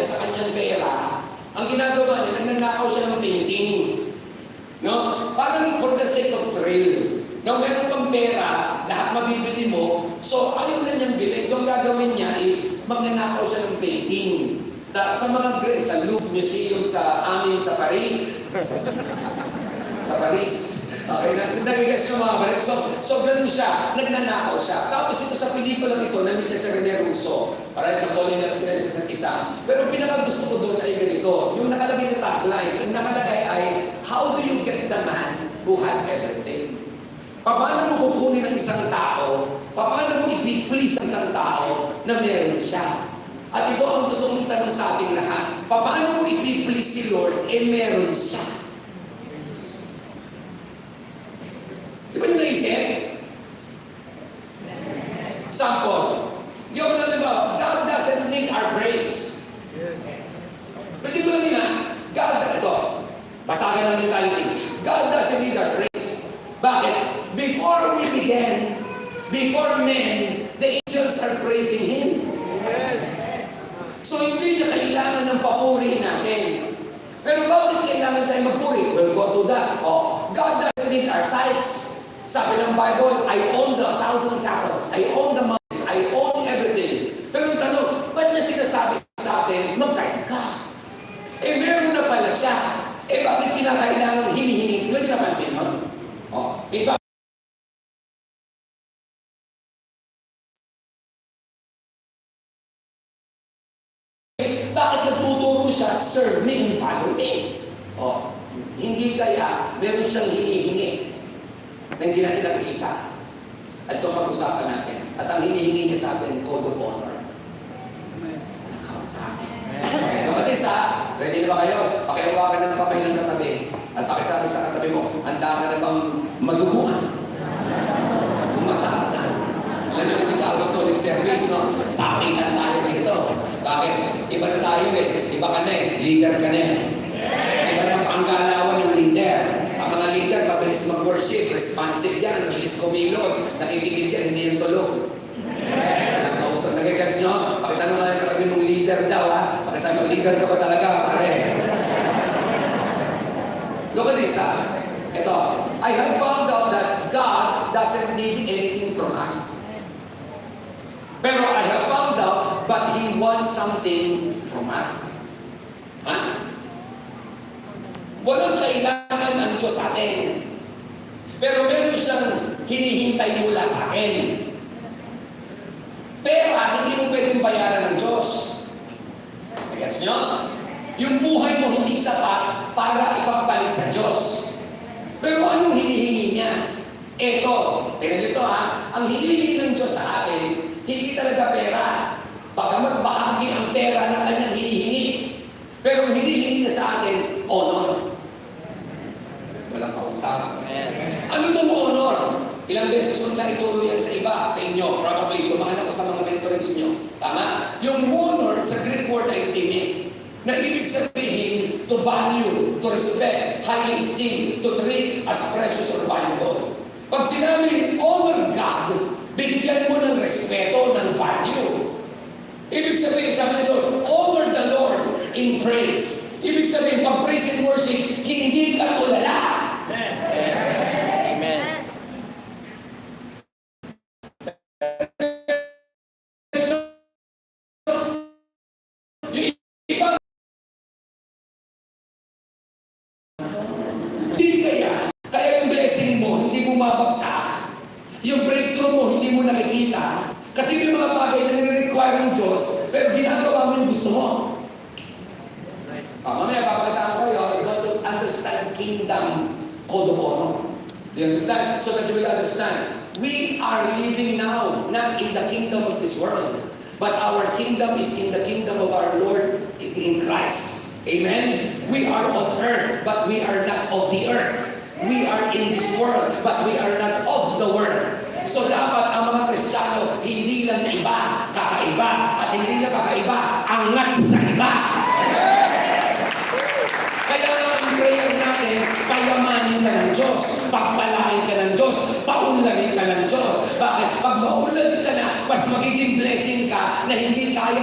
sa kanyang pera, ang ginagawa niya, nagnanakaw siya ng painting. No? Parang for the sake of thrill. No, meron kang pera, lahat mabibili mo, so ayaw na niyang bilhin. So ang gagawin niya is, magnanakaw siya ng painting. Sa mga sa Louvre Museum sa amin sa Paris. Sa Paris. Okay, nagigets yung mga balik. So ganun siya, nagnanakaw siya. Tapos ito sa pelikula ito, namit na si Rene Russo. Parang na-falling lang sila sa isa't isa. Pero pinaka-gusto ko doon ay ganito. Yung nakalagay na tagline, yung nakalagay ay, how do you get the man who had everything? Paano mo kukunin ng isang tao? Paano mo i-please ang isang tao na meron siya? At ito ang gusto kong itanong sa ating lahat. Paano mo i-please si Lord, meron siya? Di ba yung naisip? Sample. Yung na ba, God doesn't need our praise. Pwede ko lang yun ha? God, ito, basagan ng mentality. God doesn't need our praise. Bakit? Before we began, before men, the angels are praising Him. So hindi niya kailangan ng papuri natin. Pero bakit kailangan tayo magpuri? We'll go to that. Oh, God doesn't need our tithes. Sabi ng Bible, I own the 1,000 cattle. I own the mountains. I own everything. Pero ang tanong, ba't na sinasabi sa atin, mag-tithes ka? Meron na pala siya. Bakit kinakailangan hinihingi? Pwede napansin nun? Oh, iba. Bakit nagtuturo siya? Serve me and follow me. Oh, hindi kaya meron siyang hinihingi na hindi natin nakikita. At ito pag-usapan natin. At ang hinihingi niya sa atin, code of honor. Nakakawag sa akin. Okay, kapatid ready na ba kayo? Pakihawakan ng kamay ng katabi. At pakisabi sa katabi mo, handa ka na bang maduguan? Masakit na. Alam nyo nito sa apostolic service, no? Sa akin na tayo dito. Bakit? Iba na tayo Iba ka na Leader ka na Iba na panggalawan ng leader. Ang mga leader, mabilis mag-worship, responsive yan, mabilis kumilos, nakikinig yan, hindi yung tulog. Walang kausap. Nagigets nyo? Pakitanong nga yung katabi mong leader daw, ha? Pakisabi mo, leader ka ba talaga, pare? Look at this, ha? Ito, I have found out that God doesn't need anything from us. Pero I have found out, but He wants something from us. Ha? Walang kailangan ang Diyos sa atin. Pero meron siyang hinihintay mula sa akin. Pera, hindi mo pwedeng bayaran ng Diyos. Gets nyo? Yung buhay mo hindi sapat para ipagpalit sa Diyos. Pero anong hinihingi niya? Ito, tingnan nito ha, ang hinihingi ng Diyos sa atin, hindi talaga pera. Bagamat bahagi ang pera na kanyang hinihingi. Pero ang hinihingi niya sa atin, honor. Walang kausap. Ano itong honor? Ilang beses ko na ituro yan sa iba, sa inyo. Probably, dumaan ako sa mga mentorings nyo. Tama? Yung honor sa Greek word ay tine. Na ibig sabihin, to value, to respect, highly esteem, to treat as precious or valuable. Pag sinabing honor God, bigyan mo ng respeto, ng value. Ibig sabihin, sabi nito, honor the Lord in praise. Ibig sabihin, pag praise and worship, hindi ka ulala. Amen. Hindi kaya yung blessing mo, hindi bumabagsak. Yung breakthrough mo, hindi mo nakikita. Kasi may mga bagay na nire-require ng Diyos, pero ginagawa mo yung gusto mo. Mamaya, papalitan ko kayo, you got to understand kingdom code of honor. Do you understand? So that you will understand. We are living now, not in the kingdom of this world, but our kingdom is in the kingdom of our Lord in Christ. Amen? We are on earth, but we are not of the earth. We are in this world, but we are not of the world. So dapat ang mga Kristiyano, hindi lang iba, kakaiba, at hindi lang kakaiba, angat sa iba. Kaya ang prayer natin, payamanin ka ng Diyos, pagpalain ka ng Diyos, paunlarin ka ng Diyos. Bakit? Pag maunlad ka na, mas magiging blessing ka na hindi kaya